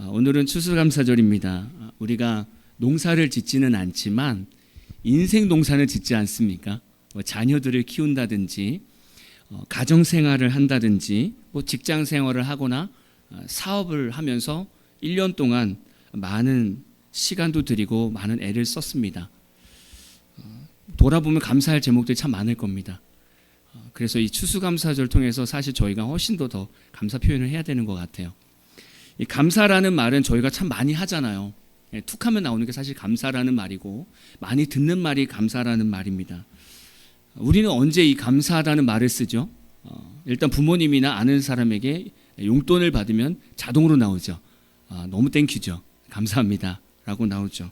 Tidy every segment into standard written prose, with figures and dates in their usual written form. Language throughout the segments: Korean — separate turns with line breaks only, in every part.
오늘은 추수감사절입니다. 우리가 농사를 짓지는 않지만 인생 농사는 짓지 않습니까? 자녀들을 키운다든지 가정생활을 한다든지 직장생활을 하거나 사업을 하면서 1년 동안 많은 시간도 들이고 많은 애를 썼습니다. 돌아보면 감사할 제목들이 참 많을 겁니다. 그래서 이 추수감사절 통해서 사실 저희가 훨씬 더 감사 표현을 해야 되는 것 같아요. 이 감사라는 말은 저희가 참 많이 하잖아요. 툭하면 나오는 게 사실 감사라는 말이고 많이 듣는 말이 감사라는 말입니다. 우리는 언제 이 감사하다는 말을 쓰죠? 일단 부모님이나 아는 사람에게 용돈을 받으면 자동으로 나오죠. 너무 땡큐죠. 감사합니다 라고 나오죠.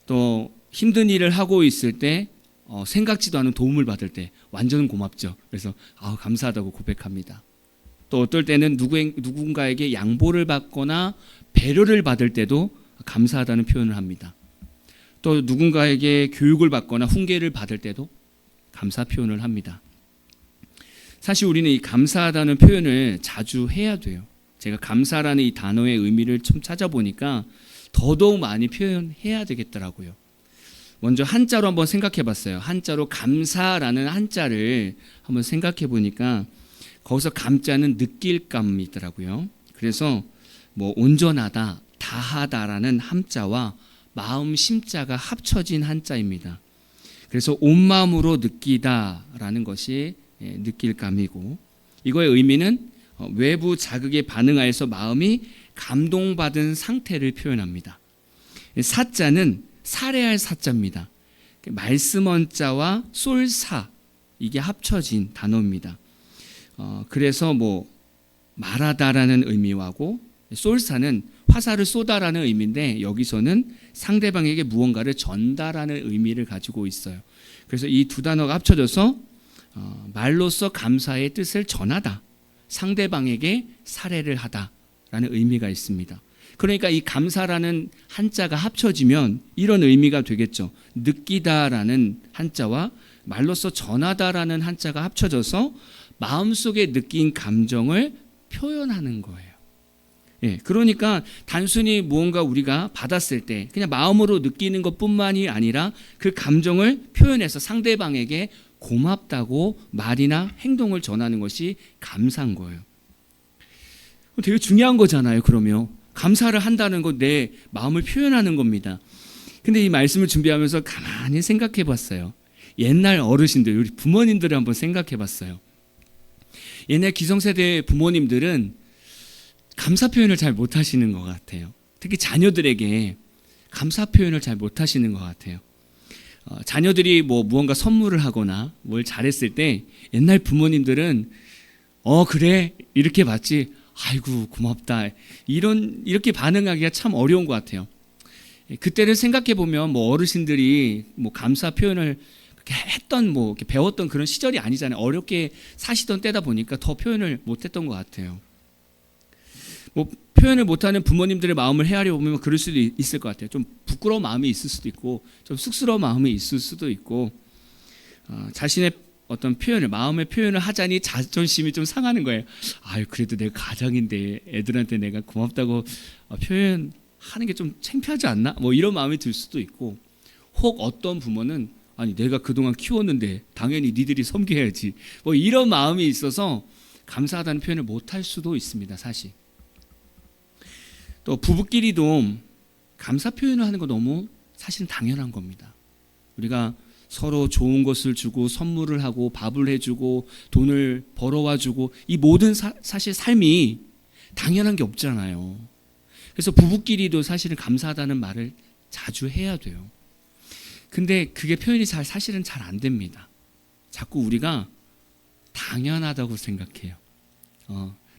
또 힘든 일을 하고 있을 때 생각지도 않은 도움을 받을 때 완전 고맙죠. 그래서 감사하다고 고백합니다. 또 어떨 때는 누군가에게 양보를 받거나 배려를 받을 때도 감사하다는 표현을 합니다. 또 누군가에게 교육을 받거나 훈계를 받을 때도 감사 표현을 합니다. 사실 우리는 이 감사하다는 표현을 자주 해야 돼요. 제가 감사라는 이 단어의 의미를 좀 찾아보니까 더더욱 많이 표현해야 되겠더라고요. 먼저 한자로 한번 생각해 봤어요. 한자로 감사라는 한자를 한번 생각해 보니까 거기서 감자는 느낄감이더라고요. 그래서 온전하다, 다하다라는 함자와 마음 심자가 합쳐진 한자입니다. 그래서 온 마음으로 느끼다라는 것이 느낄감이고, 이거의 의미는 외부 자극에 반응하여서 마음이 감동받은 상태를 표현합니다. 사자는 살해할 사자입니다. 말씀 원자와 쏠사, 이게 합쳐진 단어입니다. 그래서 말하다라는 의미하고 쏠사는 화살을 쏘다라는 의미인데 여기서는 상대방에게 무언가를 전달하는 의미를 가지고 있어요. 그래서 이 두 단어가 합쳐져서 말로써 감사의 뜻을 전하다, 상대방에게 살해를 하다라는 의미가 있습니다. 그러니까 이 감사라는 한자가 합쳐지면 이런 의미가 되겠죠. 느끼다라는 한자와 말로써 전하다라는 한자가 합쳐져서 마음속에 느낀 감정을 표현하는 거예요. 그러니까 단순히 무언가 우리가 받았을 때 그냥 마음으로 느끼는 것뿐만이 아니라 그 감정을 표현해서 상대방에게 고맙다고 말이나 행동을 전하는 것이 감사인 거예요. 되게 중요한 거잖아요. 그러면 감사를 한다는 건 내 마음을 표현하는 겁니다. 근데 이 말씀을 준비하면서 가만히 생각해 봤어요. 옛날 어르신들, 우리 부모님들을 한번 생각해 봤어요. 옛날 기성세대 부모님들은 감사 표현을 잘 못하시는 것 같아요. 특히 자녀들에게 감사 표현을 잘 못하시는 것 같아요. 자녀들이 무언가 선물을 하거나 뭘 잘했을 때 옛날 부모님들은 그래 이렇게 받지, 아이고 고맙다, 이렇게 반응하기가 참 어려운 것 같아요. 그때를 생각해 보면 어르신들이 감사 표현을 했던 이렇게 배웠던 그런 시절이 아니잖아요. 어렵게 사시던 때다 보니까 더 표현을 못했던 것 같아요. 표현을 못하는 부모님들의 마음을 헤아려 보면 그럴 수도 있을 것 같아요. 좀 부끄러운 마음이 있을 수도 있고, 좀 쑥스러운 마음이 있을 수도 있고, 자신의 어떤 표현을, 마음의 표현을 하자니 자존심이 좀 상하는 거예요. 그래도 내가 가장인데 애들한테 내가 고맙다고 표현하는 게 좀 창피하지 않나? 이런 마음이 들 수도 있고, 혹 어떤 부모는 내가 그동안 키웠는데 당연히 니들이 섬겨야지, 이런 마음이 있어서 감사하다는 표현을 못할 수도 있습니다. 사실 또 부부끼리도 감사 표현을 하는 거 너무 사실은 당연한 겁니다. 우리가 서로 좋은 것을 주고 선물을 하고 밥을 해주고 돈을 벌어와 주고, 이 모든 사실 삶이 당연한 게 없잖아요. 그래서 부부끼리도 사실은 감사하다는 말을 자주 해야 돼요. 근데 그게 표현이 사실은 잘 안 됩니다. 자꾸 우리가 당연하다고 생각해요.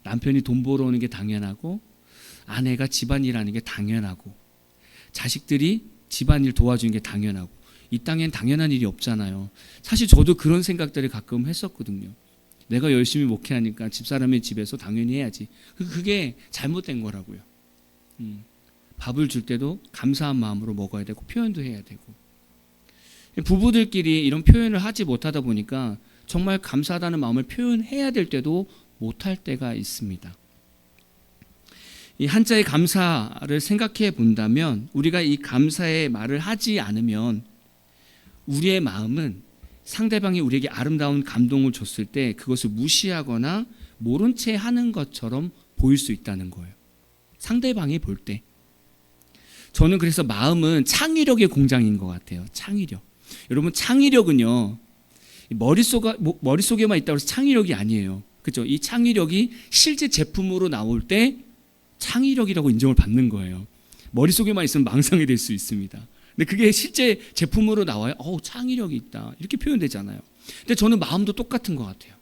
남편이 돈 벌어오는 게 당연하고, 아내가 집안일하는 게 당연하고, 자식들이 집안일 도와주는 게 당연하고, 이 땅엔 당연한 일이 없잖아요. 사실 저도 그런 생각들을 가끔 했었거든요. 내가 열심히 목회하니까 집사람의 집에서 당연히 해야지. 그게 잘못된 거라고요. 밥을 줄 때도 감사한 마음으로 먹어야 되고 표현도 해야 되고, 부부들끼리 이런 표현을 하지 못하다 보니까 정말 감사하다는 마음을 표현해야 될 때도 못할 때가 있습니다. 이 한자의 감사를 생각해 본다면 우리가 이 감사의 말을 하지 않으면 우리의 마음은 상대방이 우리에게 아름다운 감동을 줬을 때 그것을 무시하거나 모른 채 하는 것처럼 보일 수 있다는 거예요. 상대방이 볼 때. 저는 그래서 마음은 창의력의 공장인 것 같아요. 창의력. 여러분, 창의력은요, 머릿속에만 있다고 해서 창의력이 아니에요. 그렇죠? 이 창의력이 실제 제품으로 나올 때 창의력이라고 인정을 받는 거예요. 머릿속에만 있으면 망상이 될 수 있습니다. 근데 그게 실제 제품으로 나와요. 창의력이 있다. 이렇게 표현되잖아요. 근데 저는 마음도 똑같은 것 같아요.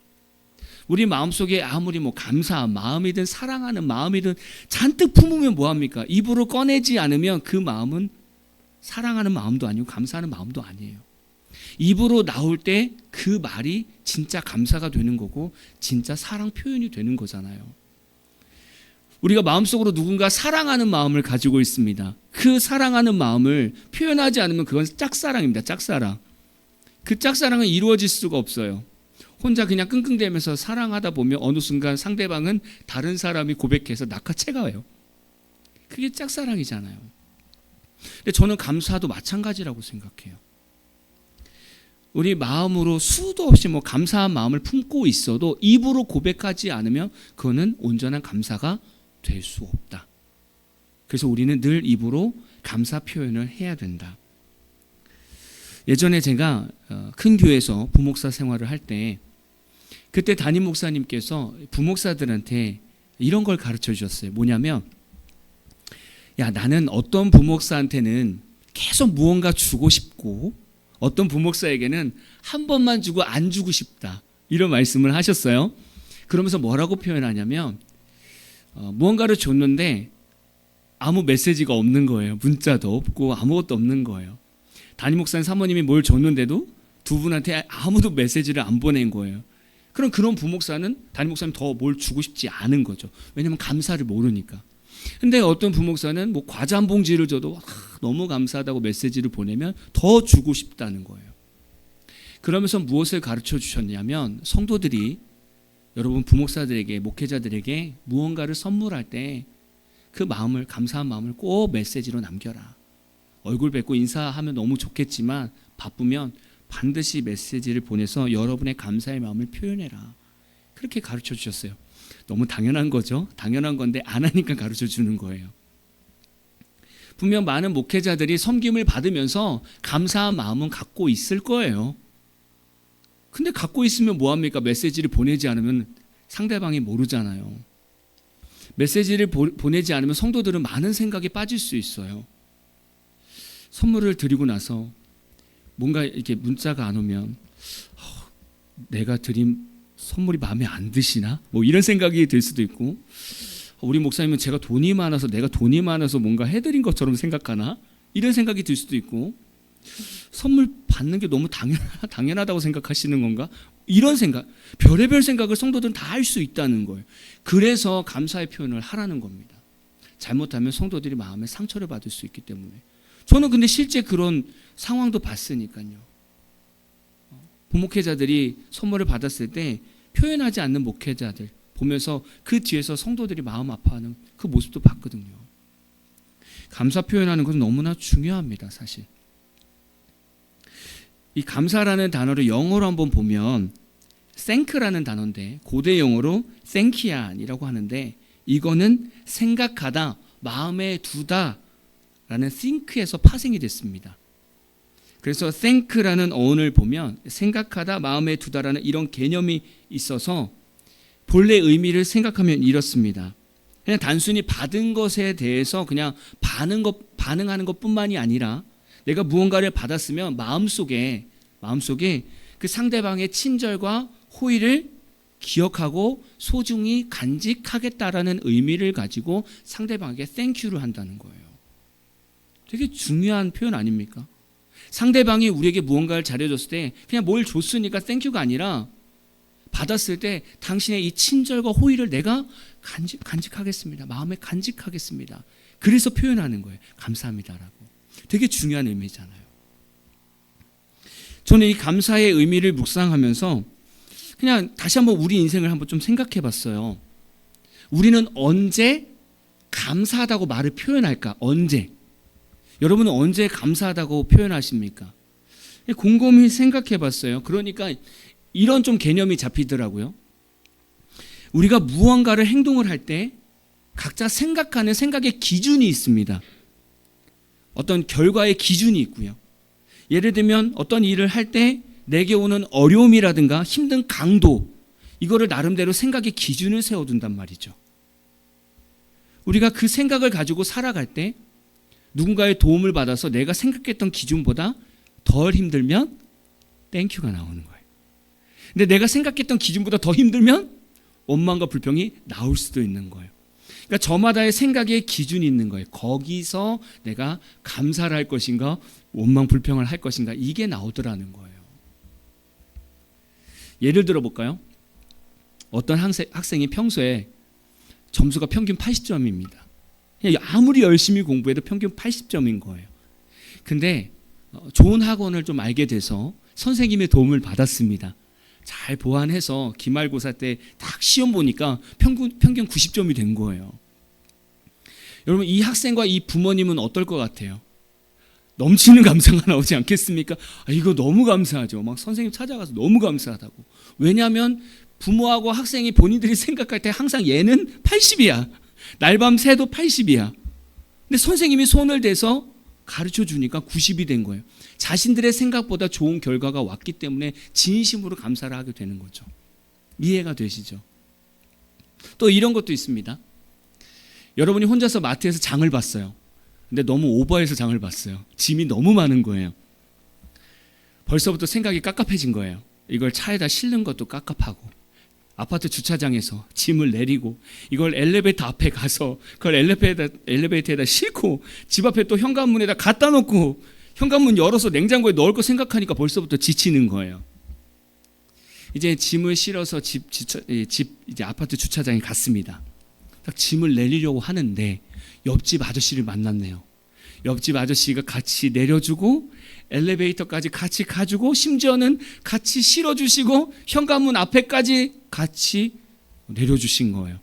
우리 마음속에 아무리 감사한 마음이든 사랑하는 마음이든 잔뜩 품으면 뭐합니까? 입으로 꺼내지 않으면 그 마음은 사랑하는 마음도 아니고 감사하는 마음도 아니에요. 입으로 나올 때 그 말이 진짜 감사가 되는 거고 진짜 사랑 표현이 되는 거잖아요. 우리가 마음속으로 누군가 사랑하는 마음을 가지고 있습니다. 그 사랑하는 마음을 표현하지 않으면 그건 짝사랑입니다. 짝사랑. 그 짝사랑은 이루어질 수가 없어요. 혼자 그냥 끙끙대면서 사랑하다 보면 어느 순간 상대방은 다른 사람이 고백해서 낚아채 가요. 그게 짝사랑이잖아요. 근데 저는 감사도 마찬가지라고 생각해요. 우리 마음으로 수도 없이 감사한 마음을 품고 있어도 입으로 고백하지 않으면 그거는 온전한 감사가 될 수 없다. 그래서 우리는 늘 입으로 감사 표현을 해야 된다. 예전에 제가 큰 교회에서 부목사 생활을 할 때 그때 담임 목사님께서 부목사들한테 이런 걸 가르쳐 주셨어요. 뭐냐면, 야, 나는 어떤 부목사한테는 계속 무언가 주고 싶고 어떤 부목사에게는 한 번만 주고 안 주고 싶다. 이런 말씀을 하셨어요. 그러면서 뭐라고 표현하냐면 무언가를 줬는데 아무 메시지가 없는 거예요. 문자도 없고 아무것도 없는 거예요. 담임 목사님 사모님이 뭘 줬는데도 두 분한테 아무도 메시지를 안 보낸 거예요. 그럼 그런 부목사는 담임 목사님 더 뭘 주고 싶지 않은 거죠. 왜냐하면 감사를 모르니까. 근데 어떤 부목사는 과자 한 봉지를 줘도 너무 감사하다고 메시지를 보내면 더 주고 싶다는 거예요. 그러면서 무엇을 가르쳐 주셨냐면 성도들이 여러분 부목사들에게 목회자들에게 무언가를 선물할 때 그 마음을 감사한 마음을 꼭 메시지로 남겨라. 얼굴 뵙고 인사하면 너무 좋겠지만 바쁘면 반드시 메시지를 보내서 여러분의 감사의 마음을 표현해라. 그렇게 가르쳐 주셨어요. 너무 당연한 거죠. 당연한 건데 안 하니까 가르쳐 주는 거예요. 분명 많은 목회자들이 섬김을 받으면서 감사한 마음은 갖고 있을 거예요. 근데 갖고 있으면 뭐합니까? 메시지를 보내지 않으면 상대방이 모르잖아요. 메시지를 보내지 않으면 성도들은 많은 생각에 빠질 수 있어요. 선물을 드리고 나서 뭔가 이렇게 문자가 안 오면 내가 드린 선물이 마음에 안 드시나? 이런 생각이 들 수도 있고, 우리 목사님은 제가 돈이 많아서 내가 돈이 많아서 뭔가 해드린 것처럼 생각하나? 이런 생각이 들 수도 있고, 선물 받는 게 너무 당연하다고 생각하시는 건가? 이런 생각, 별의별 생각을 성도들은 다 할 수 있다는 거예요. 그래서 감사의 표현을 하라는 겁니다. 잘못하면 성도들이 마음에 상처를 받을 수 있기 때문에. 저는 근데 실제 그런 상황도 봤으니까요. 부목회자들이 선물을 받았을 때 표현하지 않는 목회자들 보면서 그 뒤에서 성도들이 마음 아파하는 그 모습도 봤거든요. 감사 표현하는 것은 너무나 중요합니다, 사실. 이 감사라는 단어를 영어로 한번 보면 thank라는 단어인데 고대 영어로 thankian이라고 하는데 이거는 생각하다, 마음에 두다 라는 think에서 파생이 됐습니다. 그래서 thank라는 어원을 보면 생각하다, 마음에 두다라는 이런 개념이 있어서 본래 의미를 생각하면 이렇습니다. 그냥 단순히 받은 것에 대해서 그냥 반응하는 것뿐만이 아니라 내가 무언가를 받았으면 마음속에 그 상대방의 친절과 호의를 기억하고 소중히 간직하겠다라는 의미를 가지고 상대방에게 땡큐를 한다는 거예요. 되게 중요한 표현 아닙니까? 상대방이 우리에게 무언가를 잘해줬을 때 그냥 뭘 줬으니까 땡큐가 아니라 받았을 때 당신의 이 친절과 호의를 내가 간직하겠습니다. 마음에 간직하겠습니다. 그래서 표현하는 거예요. 감사합니다라고. 되게 중요한 의미잖아요. 저는 이 감사의 의미를 묵상하면서 그냥 다시 한번 우리 인생을 한번 좀 생각해 봤어요. 우리는 언제 감사하다고 말을 표현할까? 언제? 여러분은 언제 감사하다고 표현하십니까? 곰곰이 생각해 봤어요. 그러니까 이런 좀 개념이 잡히더라고요. 우리가 무언가를 행동을 할 때 각자 생각하는 생각의 기준이 있습니다. 어떤 결과의 기준이 있고요. 예를 들면 어떤 일을 할 때 내게 오는 어려움이라든가 힘든 강도, 이거를 나름대로 생각의 기준을 세워둔단 말이죠. 우리가 그 생각을 가지고 살아갈 때 누군가의 도움을 받아서 내가 생각했던 기준보다 덜 힘들면 땡큐가 나오는 거예요. 근데 내가 생각했던 기준보다 더 힘들면 원망과 불평이 나올 수도 있는 거예요. 그러니까 저마다의 생각의 기준이 있는 거예요. 거기서 내가 감사를 할 것인가 원망 불평을 할 것인가, 이게 나오더라는 거예요. 예를 들어 볼까요? 어떤 학생이 평소에 점수가 평균 80점입니다. 아무리 열심히 공부해도 평균 80점인 거예요. 근데 좋은 학원을 좀 알게 돼서 선생님의 도움을 받았습니다. 잘 보완해서 기말고사 때 딱 시험 보니까 평균 90점이 된 거예요. 여러분, 이 학생과 이 부모님은 어떨 것 같아요? 넘치는 감사가 나오지 않겠습니까? 이거 너무 감사하죠. 막 선생님 찾아가서 너무 감사하다고. 왜냐하면 부모하고 학생이 본인들이 생각할 때 항상 얘는 80이야. 날밤 새도 80이야. 근데 선생님이 손을 대서 가르쳐 주니까 90이 된 거예요. 자신들의 생각보다 좋은 결과가 왔기 때문에 진심으로 감사를 하게 되는 거죠. 이해가 되시죠? 또 이런 것도 있습니다. 여러분이 혼자서 마트에서 장을 봤어요. 근데 너무 오버해서 장을 봤어요. 짐이 너무 많은 거예요. 벌써부터 생각이 깝깝해진 거예요. 이걸 차에다 실는 것도 깝깝하고, 아파트 주차장에서 짐을 내리고 이걸 엘리베이터 앞에 가서 그걸 엘리베이터에다 싣고 집 앞에 또 현관문에다 갖다 놓고 현관문 열어서 냉장고에 넣을 거 생각하니까 벌써부터 지치는 거예요. 이제 짐을 실어서 이제 아파트 주차장에 갔습니다. 딱 짐을 내리려고 하는데 옆집 아저씨를 만났네요. 옆집 아저씨가 같이 내려주고 엘리베이터까지 같이 가주고 심지어는 같이 실어주시고 현관문 앞에까지 같이 내려주신 거예요.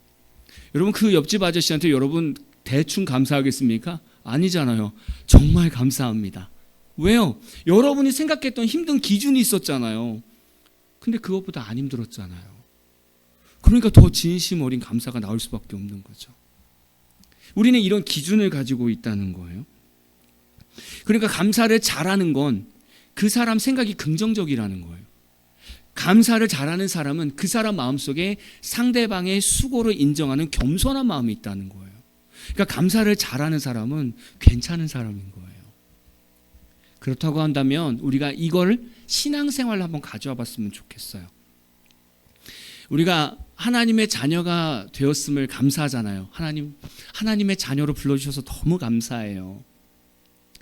여러분, 그 옆집 아저씨한테 여러분 대충 감사하겠습니까? 아니잖아요. 정말 감사합니다. 왜요? 여러분이 생각했던 힘든 기준이 있었잖아요. 근데 그것보다 안 힘들었잖아요. 그러니까 더 진심 어린 감사가 나올 수밖에 없는 거죠. 우리는 이런 기준을 가지고 있다는 거예요. 그러니까 감사를 잘하는 건 그 사람 생각이 긍정적이라는 거예요. 감사를 잘하는 사람은 그 사람 마음속에 상대방의 수고를 인정하는 겸손한 마음이 있다는 거예요. 그러니까 감사를 잘하는 사람은 괜찮은 사람인 거예요. 그렇다고 한다면 우리가 이걸 신앙생활로 한번 가져와 봤으면 좋겠어요. 우리가 하나님의 자녀가 되었음을 감사하잖아요. 하나님의 자녀로 불러주셔서 너무 감사해요.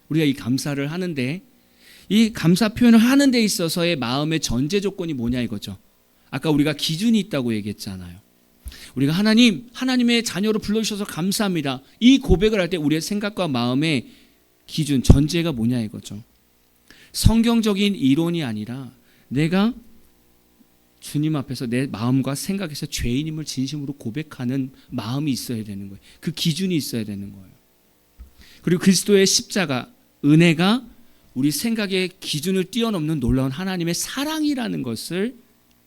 우리가 이 감사를 하는데, 이 감사 표현을 하는 데 있어서의 마음의 전제 조건이 뭐냐 이거죠. 아까 우리가 기준이 있다고 얘기했잖아요. 우리가 하나님의 자녀로 불러주셔서 감사합니다. 이 고백을 할 때 우리의 생각과 마음의 기준, 전제가 뭐냐 이거죠. 성경적인 이론이 아니라 내가 주님 앞에서 내 마음과 생각에서 죄인임을 진심으로 고백하는 마음이 있어야 되는 거예요. 그 기준이 있어야 되는 거예요. 그리고 그리스도의 십자가, 은혜가 우리 생각의 기준을 뛰어넘는 놀라운 하나님의 사랑이라는 것을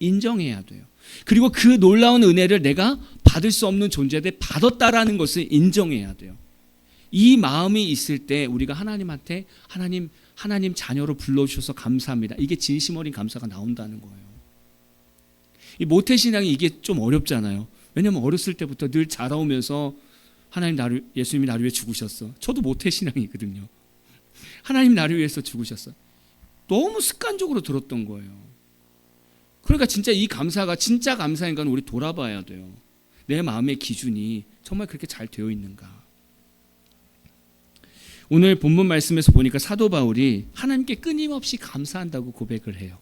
인정해야 돼요. 그리고 그 놀라운 은혜를 내가 받을 수 없는 존재인데 받았다라는 것을 인정해야 돼요. 이 마음이 있을 때 우리가 하나님한테 하나님 자녀로 불러주셔서 감사합니다. 이게 진심 어린 감사가 나온다는 거예요. 이 모태신앙이 이게 좀 어렵잖아요. 왜냐하면 어렸을 때부터 늘 자라오면서 예수님이 나를 위해 죽으셨어. 저도 모태신앙이거든요. 하나님 나를 위해서 죽으셨어. 너무 습관적으로 들었던 거예요. 그러니까 진짜 이 감사가 진짜 감사인 건 우리 돌아봐야 돼요. 내 마음의 기준이 정말 그렇게 잘 되어 있는가. 오늘 본문 말씀에서 보니까 사도 바울이 하나님께 끊임없이 감사한다고 고백을 해요.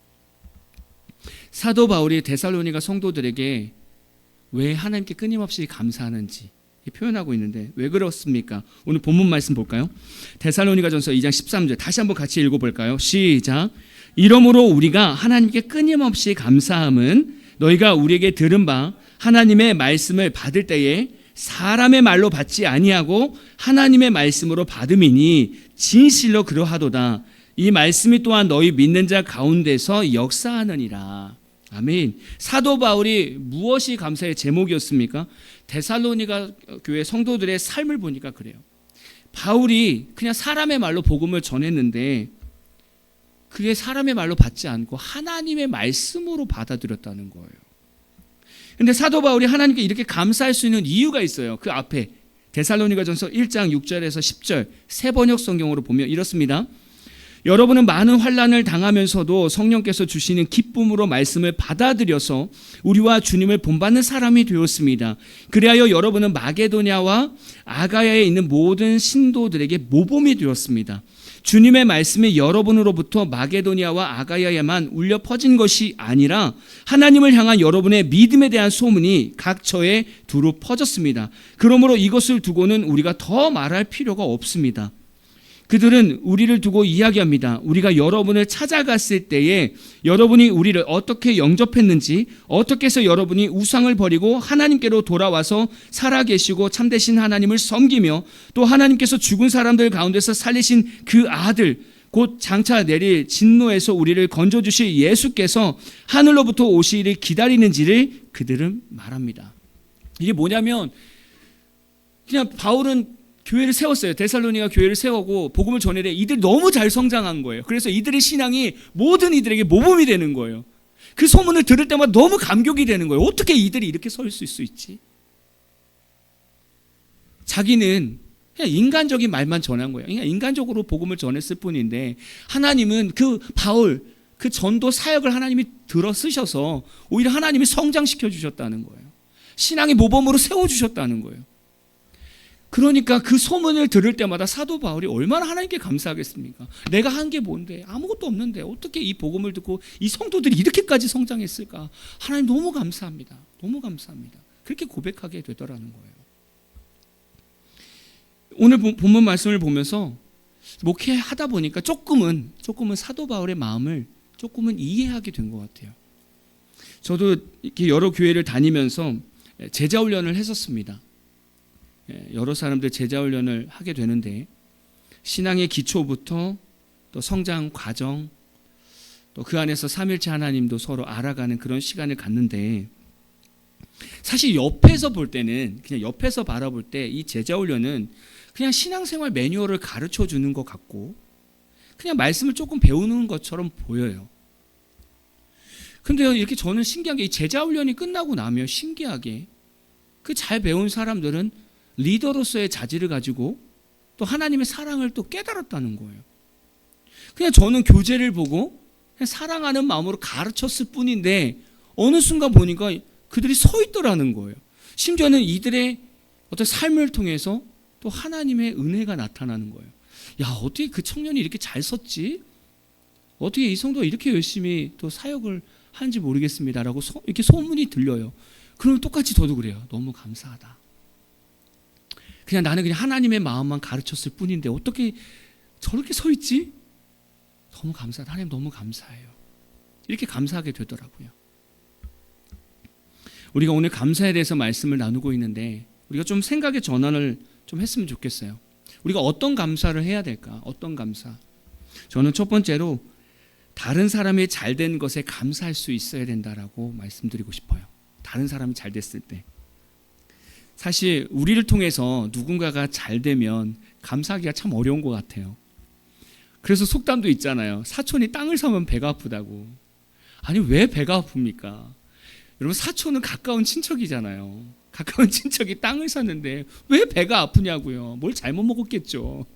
사도 바울이 데살로니가 성도들에게 왜 하나님께 끊임없이 감사하는지 표현하고 있는데 왜 그렇습니까? 오늘 본문 말씀 볼까요? 데살로니가전서 2장 13절 다시 한번 같이 읽어볼까요? 시작. 이러므로 우리가 하나님께 끊임없이 감사함은 너희가 우리에게 들은 바 하나님의 말씀을 받을 때에 사람의 말로 받지 아니하고 하나님의 말씀으로 받음이니 진실로 그러하도다. 이 말씀이 또한 너희 믿는 자 가운데서 역사하느니라. 아멘. 사도 바울이 무엇이 감사의 제목이었습니까? 데살로니가 교회 성도들의 삶을 보니까 그래요. 바울이 그냥 사람의 말로 복음을 전했는데 그게 사람의 말로 받지 않고 하나님의 말씀으로 받아들였다는 거예요. 근데 사도 바울이 하나님께 이렇게 감사할 수 있는 이유가 있어요. 그 앞에 데살로니가전서 1장 6절에서 10절 새 번역 성경으로 보면 이렇습니다. 여러분은 많은 환난을 당하면서도 성령께서 주시는 기쁨으로 말씀을 받아들여서 우리와 주님을 본받는 사람이 되었습니다. 그리하여 여러분은 마게도냐와 아가야에 있는 모든 신도들에게 모범이 되었습니다. 주님의 말씀이 여러분으로부터 마게도냐와 아가야에만 울려 퍼진 것이 아니라 하나님을 향한 여러분의 믿음에 대한 소문이 각 처에 두루 퍼졌습니다. 그러므로 이것을 두고는 우리가 더 말할 필요가 없습니다. 그들은 우리를 두고 이야기합니다. 우리가 여러분을 찾아갔을 때에 여러분이 우리를 어떻게 영접했는지, 어떻게 해서 여러분이 우상을 버리고 하나님께로 돌아와서 살아계시고 참되신 하나님을 섬기며 또 하나님께서 죽은 사람들 가운데서 살리신 그 아들, 곧 장차 내릴 진노에서 우리를 건져주실 예수께서 하늘로부터 오시기를 기다리는지를 그들은 말합니다. 이게 뭐냐면 그냥 바울은 교회를 세웠어요. 데살로니가 교회를 세우고 복음을 전해래. 이들이 너무 잘 성장한 거예요. 그래서 이들의 신앙이 모든 이들에게 모범이 되는 거예요. 그 소문을 들을 때마다 너무 감격이 되는 거예요. 어떻게 이들이 이렇게 설 수 있지? 자기는 그냥 인간적인 말만 전한 거예요. 그냥 인간적으로 복음을 전했을 뿐인데 하나님은 그 바울, 그 전도 사역을 하나님이 들어 쓰셔서 오히려 하나님이 성장시켜 주셨다는 거예요. 신앙의 모범으로 세워주셨다는 거예요. 그러니까 그 소문을 들을 때마다 사도 바울이 얼마나 하나님께 감사하겠습니까? 내가 한 게 뭔데? 아무것도 없는데 어떻게 이 복음을 듣고 이 성도들이 이렇게까지 성장했을까? 하나님 너무 감사합니다. 너무 감사합니다. 그렇게 고백하게 되더라는 거예요. 오늘 본문 말씀을 보면서 목회하다 보니까 조금은 사도 바울의 마음을 조금은 이해하게 된 것 같아요. 저도 이렇게 여러 교회를 다니면서 제자 훈련을 했었습니다. 여러 사람들 제자 훈련을 하게 되는데 신앙의 기초부터 또 성장 과정 또 그 안에서 삼일체 하나님도 서로 알아가는 그런 시간을 갖는데 사실 옆에서 볼 때는 그냥 옆에서 바라볼 때 이 제자 훈련은 그냥 신앙생활 매뉴얼을 가르쳐 주는 것 같고 그냥 말씀을 조금 배우는 것처럼 보여요. 근데 이렇게 저는 신기한 게 이 제자 훈련이 끝나고 나면 신기하게 그 잘 배운 사람들은 리더로서의 자질을 가지고 또 하나님의 사랑을 또 깨달았다는 거예요. 그냥 저는 교재를 보고 그냥 사랑하는 마음으로 가르쳤을 뿐인데 어느 순간 보니까 그들이 서 있더라는 거예요. 심지어는 이들의 어떤 삶을 통해서 또 하나님의 은혜가 나타나는 거예요. 야, 어떻게 그 청년이 이렇게 잘 섰지? 어떻게 이 성도가 이렇게 열심히 또 사역을 하는지 모르겠습니다라고 이렇게 소문이 들려요. 그러면 똑같이 저도 그래요. 너무 감사하다. 그냥 나는 그냥 하나님의 마음만 가르쳤을 뿐인데 어떻게 저렇게 서 있지? 너무 감사하다. 하나님 너무 감사해요. 이렇게 감사하게 되더라고요. 우리가 오늘 감사에 대해서 말씀을 나누고 있는데 우리가 좀 생각의 전환을 좀 했으면 좋겠어요. 우리가 어떤 감사를 해야 될까? 어떤 감사? 저는 첫 번째로 다른 사람이 잘된 것에 감사할 수 있어야 된다라고 말씀드리고 싶어요. 다른 사람이 잘 됐을 때. 사실 우리를 통해서 누군가가 잘 되면 감사하기가 참 어려운 것 같아요. 그래서 속담도 있잖아요. 사촌이 땅을 사면 배가 아프다고. 아니 왜 배가 아픕니까? 여러분 사촌은 가까운 친척이잖아요. 가까운 친척이 땅을 샀는데 왜 배가 아프냐고요. 뭘 잘못 먹었겠죠.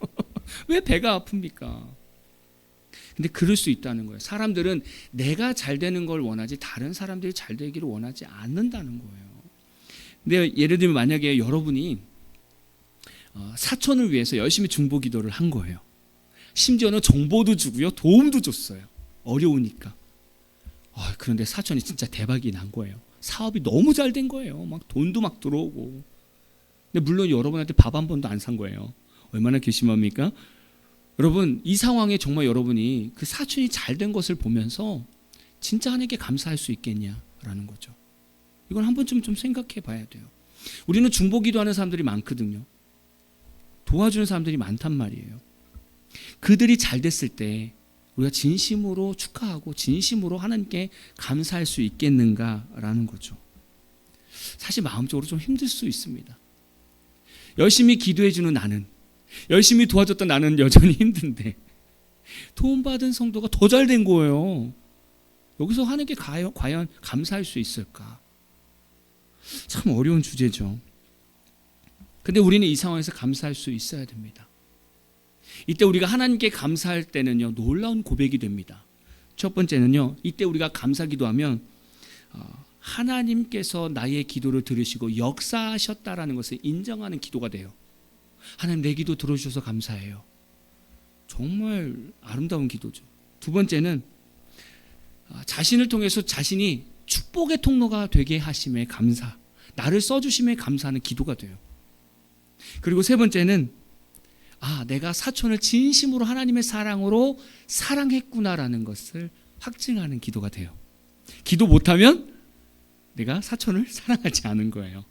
왜 배가 아픕니까? 근데 그럴 수 있다는 거예요. 사람들은 내가 잘 되는 걸 원하지 다른 사람들이 잘 되기를 원하지 않는다는 거예요. 근데 예를 들면 만약에 여러분이 사촌을 위해서 열심히 중보 기도를 한 거예요. 심지어는 정보도 주고요. 도움도 줬어요. 어려우니까. 그런데 사촌이 진짜 대박이 난 거예요. 사업이 너무 잘 된 거예요. 막 돈도 막 들어오고. 근데 물론 여러분한테 밥 한 번도 안 산 거예요. 얼마나 괘씸합니까? 여러분 이 상황에 정말 여러분이 그 사촌이 잘 된 것을 보면서 진짜 하나님께 감사할 수 있겠냐라는 거죠. 이걸 한 번쯤 좀 생각해 봐야 돼요. 우리는 중보기도하는 사람들이 많거든요. 도와주는 사람들이 많단 말이에요. 그들이 잘 됐을 때 우리가 진심으로 축하하고 진심으로 하나님께 감사할 수 있겠는가라는 거죠. 사실 마음적으로 좀 힘들 수 있습니다. 열심히 기도해주는 나는, 열심히 도와줬던 나는 여전히 힘든데 도움받은 성도가 더 잘 된 거예요. 여기서 하나님께 과연 감사할 수 있을까? 참 어려운 주제죠. 근데 우리는 이 상황에서 감사할 수 있어야 됩니다. 이때 우리가 하나님께 감사할 때는요, 놀라운 고백이 됩니다. 첫 번째는요, 이때 우리가 감사 기도하면 하나님께서 나의 기도를 들으시고 역사하셨다라는 것을 인정하는 기도가 돼요. 하나님, 내 기도 들어주셔서 감사해요. 정말 아름다운 기도죠. 두 번째는 자신을 통해서 자신이 축복의 통로가 되게 하심에 감사, 나를 써주심에 감사하는 기도가 돼요. 그리고 세 번째는 내가 사촌을 진심으로 하나님의 사랑으로 사랑했구나라는 것을 확증하는 기도가 돼요. 기도 못하면 내가 사촌을 사랑하지 않은 거예요.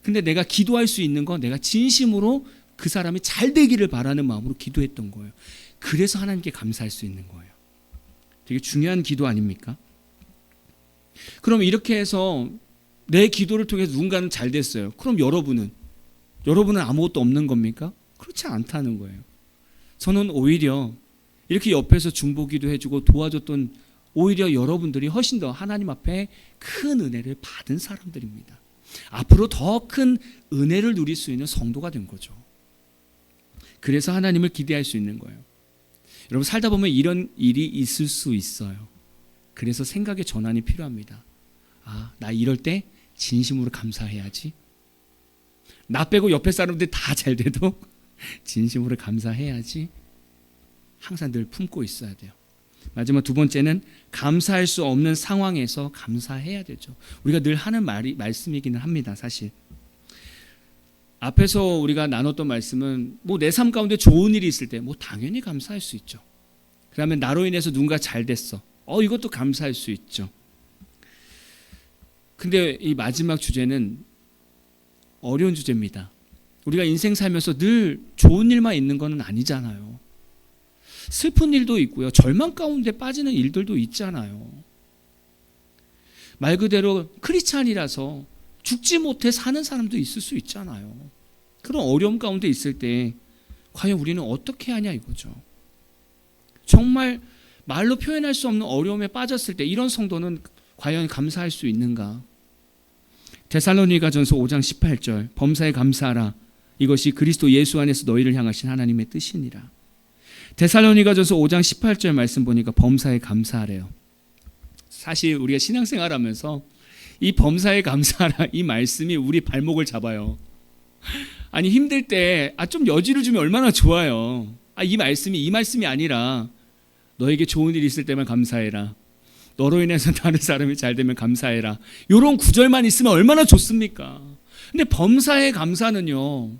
근데 내가 기도할 수 있는 건 내가 진심으로 그 사람이 잘 되기를 바라는 마음으로 기도했던 거예요. 그래서 하나님께 감사할 수 있는 거예요. 되게 중요한 기도 아닙니까? 그럼 이렇게 해서 내 기도를 통해서 누군가는 잘 됐어요. 그럼 여러분은 아무것도 없는 겁니까? 그렇지 않다는 거예요. 저는 오히려 이렇게 옆에서 중보기도 해주고 도와줬던 오히려 여러분들이 훨씬 더 하나님 앞에 큰 은혜를 받은 사람들입니다. 앞으로 더 큰 은혜를 누릴 수 있는 성도가 된 거죠. 그래서 하나님을 기대할 수 있는 거예요. 여러분, 살다 보면 이런 일이 있을 수 있어요. 그래서 생각의 전환이 필요합니다. 나 이럴 때 진심으로 감사해야지. 나 빼고 옆에 사람들 다 잘 돼도 진심으로 감사해야지. 항상 늘 품고 있어야 돼요. 마지막 두 번째는 감사할 수 없는 상황에서 감사해야 되죠. 우리가 늘 하는 말씀이기는 합니다. 사실 앞에서 우리가 나눴던 말씀은 내 삶 가운데 좋은 일이 있을 때 당연히 감사할 수 있죠. 그다음에 나로 인해서 누군가 잘 됐어. 이것도 감사할 수 있죠. 근데 이 마지막 주제는 어려운 주제입니다. 우리가 인생 살면서 늘 좋은 일만 있는 건 아니잖아요. 슬픈 일도 있고요. 절망 가운데 빠지는 일들도 있잖아요. 말 그대로 크리스찬이라서 죽지 못해 사는 사람도 있을 수 있잖아요. 그런 어려움 가운데 있을 때 과연 우리는 어떻게 하냐 이거죠. 정말 말로 표현할 수 없는 어려움에 빠졌을 때 이런 성도는 과연 감사할 수 있는가? 데살로니가전서 5장 18절 범사에 감사하라. 이것이 그리스도 예수 안에서 너희를 향하신 하나님의 뜻이니라. 데살로니가전서 5장 18절 말씀 보니까 범사에 감사하래요. 사실 우리가 신앙생활하면서 이 범사에 감사하라 이 말씀이 우리 발목을 잡아요. 아니 힘들 때 좀 여지를 주면 얼마나 좋아요. 이 말씀이 아니라 너에게 좋은 일이 있을 때만 감사해라. 너로 인해서 다른 사람이 잘 되면 감사해라. 이런 구절만 있으면 얼마나 좋습니까? 근데 범사에 감사는요,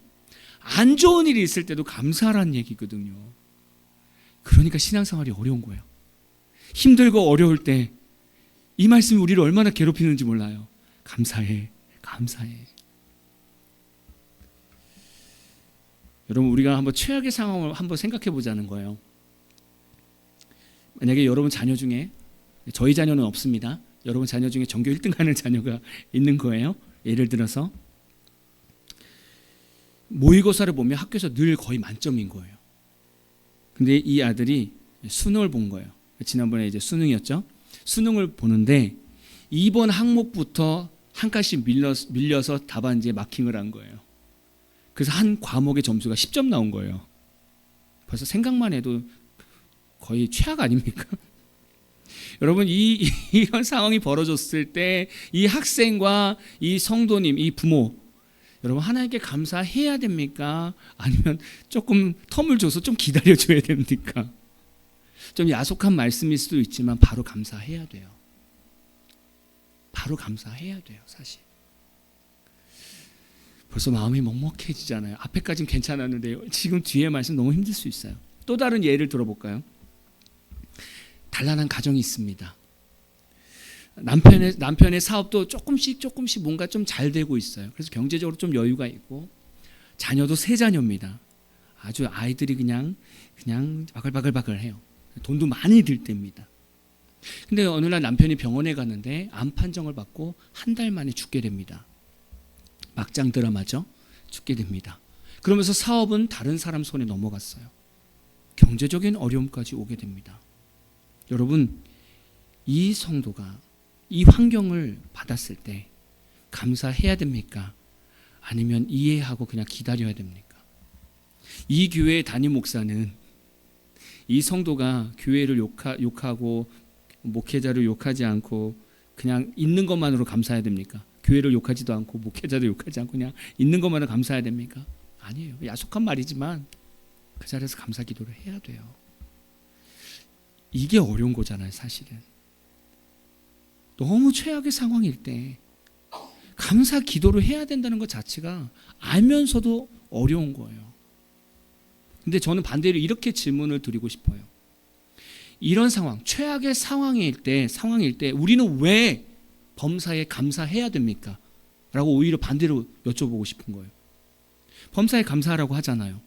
안 좋은 일이 있을 때도 감사하라는 얘기거든요. 그러니까 신앙생활이 어려운 거예요. 힘들고 어려울 때 이 말씀이 우리를 얼마나 괴롭히는지 몰라요. 감사해. 여러분, 우리가 한번 최악의 상황을 한번 생각해 보자는 거예요. 만약에 여러분 자녀 중에, 저희 자녀는 없습니다. 여러분 자녀 중에 전교 1등 하는 자녀가 있는 거예요. 예를 들어서 모의고사를 보면 학교에서 늘 거의 만점인 거예요. 근데 이 아들이 수능을 본 거예요. 지난번에 이제 수능이었죠. 수능을 보는데 2번 항목부터 한 칸씩 밀려서 답안지에 마킹을 한 거예요. 그래서 한 과목의 점수가 10점 나온 거예요. 벌써 생각만 해도 거의 최악 아닙니까? 여러분, 이런 상황이 벌어졌을 때 이 학생과 이 성도님, 이 부모, 여러분 하나님께 감사해야 됩니까? 아니면 조금 텀을 줘서 좀 기다려줘야 됩니까? 좀 야속한 말씀일 수도 있지만 바로 감사해야 돼요. 바로 감사해야 돼요, 사실. 벌써 마음이 먹먹해지잖아요. 앞에까지는 괜찮았는데 지금 뒤에 말씀 너무 힘들 수 있어요. 또 다른 예를 들어볼까요? 단란한 가정이 있습니다. 남편의 사업도 조금씩 뭔가 좀 잘 되고 있어요. 그래서 경제적으로 좀 여유가 있고, 자녀도 3자녀입니다. 아주 아이들이 그냥 바글바글해요. 돈도 많이 들 때입니다. 근데 어느 날 남편이 병원에 갔는데 암 판정을 받고 한 달 만에 죽게 됩니다. 막장 드라마죠. 죽게 됩니다. 그러면서 사업은 다른 사람 손에 넘어갔어요. 경제적인 어려움까지 오게 됩니다. 여러분, 이 성도가 이 환경을 받았을 때 감사해야 됩니까? 아니면 이해하고 그냥 기다려야 됩니까? 이 교회의 담임 목사는 이 성도가 교회를 욕하고 목회자를 욕하지 않고 그냥 있는 것만으로 감사해야 됩니까? 교회를 욕하지도 않고 목회자도 욕하지 않고 그냥 있는 것만으로 감사해야 됩니까? 아니에요. 야속한 말이지만 그 자리에서 감사 기도를 해야 돼요. 이게 어려운 거잖아요, 사실은. 너무 최악의 상황일 때 감사 기도를 해야 된다는 것 자체가 알면서도 어려운 거예요. 근데 저는 반대로 이렇게 질문을 드리고 싶어요. 이런 상황, 최악의 상황일 때 우리는 왜 범사에 감사해야 됩니까? 라고 오히려 반대로 여쭤보고 싶은 거예요. 범사에 감사하라고 하잖아요.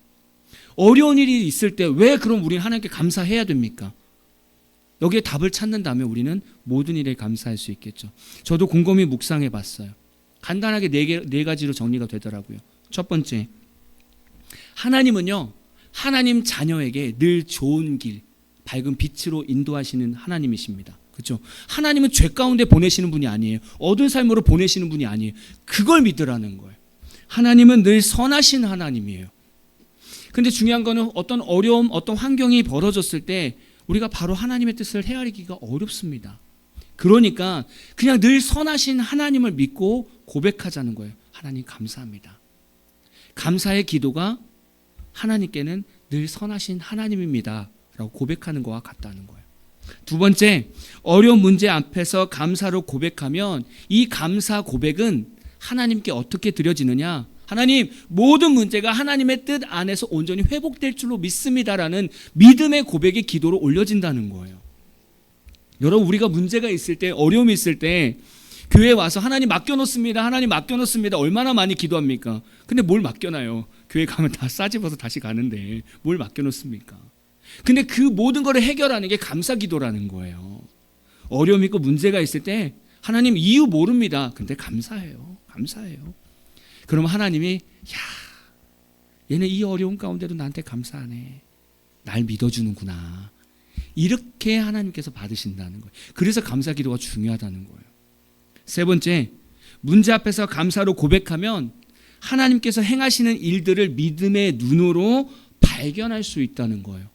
어려운 일이 있을 때 왜 그럼 우리는 하나님께 감사해야 됩니까? 여기에 답을 찾는다면 우리는 모든 일에 감사할 수 있겠죠. 저도 곰곰이 묵상해 봤어요. 간단하게 네 가지로 정리가 되더라고요. 첫 번째, 하나님은요, 하나님 자녀에게 늘 좋은 길, 밝은 빛으로 인도하시는 하나님이십니다. 그렇죠? 하나님은 죄 가운데 보내시는 분이 아니에요. 어두운 삶으로 보내시는 분이 아니에요. 그걸 믿으라는 거예요. 하나님은 늘 선하신 하나님이에요. 근데 중요한 거는 어떤 어려움, 어떤 환경이 벌어졌을 때 우리가 바로 하나님의 뜻을 헤아리기가 어렵습니다. 그러니까 그냥 늘 선하신 하나님을 믿고 고백하자는 거예요. 하나님 감사합니다. 감사의 기도가 하나님께는 늘 선하신 하나님입니다 라고 고백하는 것과 같다는 거예요. 두 번째, 어려운 문제 앞에서 감사로 고백하면 이 감사 고백은 하나님께 어떻게 드려지느냐? 하나님, 모든 문제가 하나님의 뜻 안에서 온전히 회복될 줄로 믿습니다라는 믿음의 고백의 기도로 올려진다는 거예요. 여러분, 우리가 문제가 있을 때, 어려움이 있을 때 교회에 와서 하나님 맡겨놓습니다. 하나님 맡겨놓습니다. 얼마나 많이 기도합니까? 근데 뭘 맡겨놔요? 교회 가면 다 싸집어서 다시 가는데 뭘 맡겨놓습니까? 근데 그 모든 거를 해결하는 게 감사 기도라는 거예요. 어려움 있고 문제가 있을 때 하나님 이유 모릅니다. 근데 감사해요. 그럼 하나님이 얘는 이 어려운 가운데도 나한테 감사하네. 날 믿어주는구나. 이렇게 하나님께서 받으신다는 거예요. 그래서 감사 기도가 중요하다는 거예요. 세 번째, 문제 앞에서 감사로 고백하면 하나님께서 행하시는 일들을 믿음의 눈으로 발견할 수 있다는 거예요.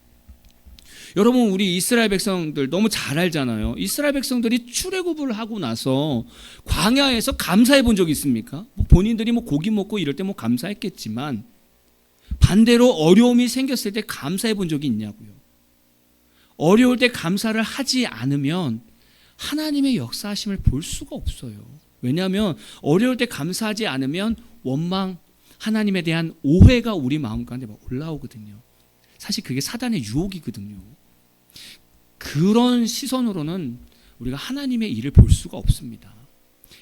여러분, 우리 이스라엘 백성들 너무 잘 알잖아요. 이스라엘 백성들이 출애굽을 하고 나서 광야에서 감사해 본 적이 있습니까? 본인들이 고기 먹고 이럴 때 감사했겠지만 반대로 어려움이 생겼을 때 감사해 본 적이 있냐고요. 어려울 때 감사를 하지 않으면 하나님의 역사하심을 볼 수가 없어요. 왜냐하면 어려울 때 감사하지 않으면 원망, 하나님에 대한 오해가 우리 마음 가운데 올라오거든요. 사실 그게 사단의 유혹이거든요. 그런 시선으로는 우리가 하나님의 일을 볼 수가 없습니다.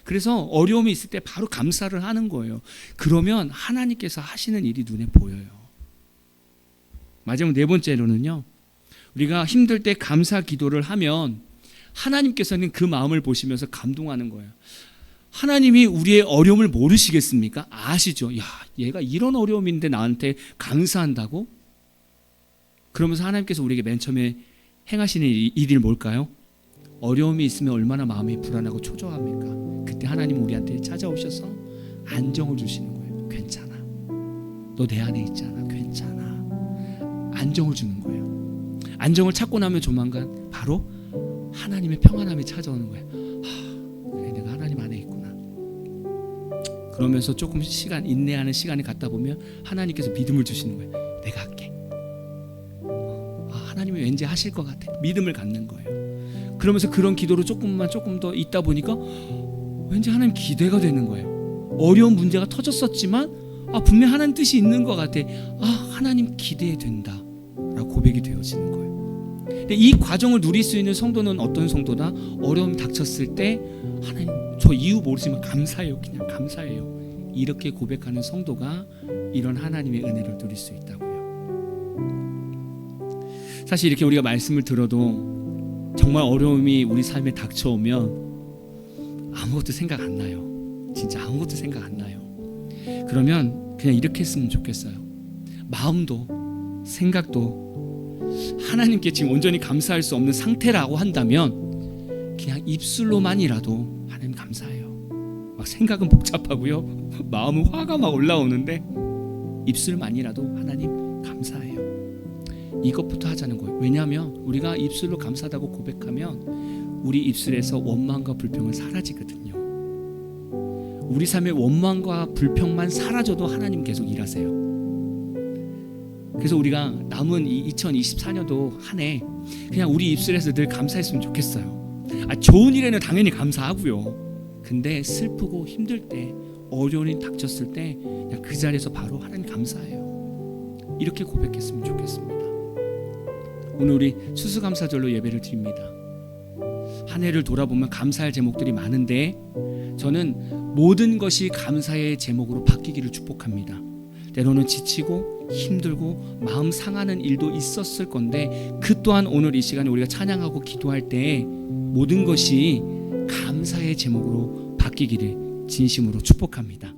그래서 어려움이 있을 때 바로 감사를 하는 거예요. 그러면 하나님께서 하시는 일이 눈에 보여요. 마지막 네 번째로는요, 우리가 힘들 때 감사 기도를 하면 하나님께서는 그 마음을 보시면서 감동하는 거예요. 하나님이 우리의 어려움을 모르시겠습니까? 아시죠? 얘가 이런 어려움인데 나한테 감사한다고? 그러면서 하나님께서 우리에게 맨 처음에 행하시는 일이 뭘까요? 어려움이 있으면 얼마나 마음이 불안하고 초조합니까? 그때 하나님 우리한테 찾아오셔서 안정을 주시는 거예요. 괜찮아. 너 내 안에 있잖아. 괜찮아. 안정을 주는 거예요. 안정을 찾고 나면 조만간 바로 하나님의 평안함이 찾아오는 거예요. 그래, 내가 하나님 안에 있구나. 그러면서 조금 시간, 인내하는 시간이 갔다 보면 하나님께서 믿음을 주시는 거예요. 내가 할게. 하나님이 왠지 하실 것 같아. 믿음을 갖는 거예요. 그러면서 그런 기도로 조금 더 있다 보니까 왠지 하나님 기대가 되는 거예요. 어려운 문제가 터졌었지만 분명 하나님 뜻이 있는 것 같아. 하나님 기대된다 라고 고백이 되어지는 거예요. 근데 이 과정을 누릴 수 있는 성도는 어떤 성도다? 어려움이 닥쳤을 때 하나님 저 이유 모르지만 감사해요. 그냥 감사해요. 이렇게 고백하는 성도가 이런 하나님의 은혜를 누릴 수 있다고요. 사실 이렇게 우리가 말씀을 들어도 정말 어려움이 우리 삶에 닥쳐오면 아무것도 생각 안 나요. 진짜 아무것도 생각 안 나요. 그러면 그냥 이렇게 했으면 좋겠어요. 마음도 생각도 하나님께 지금 온전히 감사할 수 없는 상태라고 한다면 그냥 입술로만이라도 하나님 감사해요. 막 생각은 복잡하고요. 마음은 화가 막 올라오는데 입술만이라도 하나님 감사해요. 이것부터 하자는 거예요. 왜냐하면 우리가 입술로 감사하다고 고백하면 우리 입술에서 원망과 불평은 사라지거든요. 우리 삶의 원망과 불평만 사라져도 하나님 계속 일하세요. 그래서 우리가 남은 이 2024년도 한 해 그냥 우리 입술에서 늘 감사했으면 좋겠어요. 좋은 일에는 당연히 감사하고요. 근데 슬프고 힘들 때, 어려움이 닥쳤을 때 그냥 그 자리에서 바로 하나님 감사해요. 이렇게 고백했으면 좋겠습니다. 오늘 우리 추수감사절로 예배를 드립니다. 한 해를 돌아보면 감사할 제목들이 많은데 저는 모든 것이 감사의 제목으로 바뀌기를 축복합니다. 때로는 지치고 힘들고 마음 상하는 일도 있었을 건데 그 또한 오늘 이 시간에 우리가 찬양하고 기도할 때 모든 것이 감사의 제목으로 바뀌기를 진심으로 축복합니다.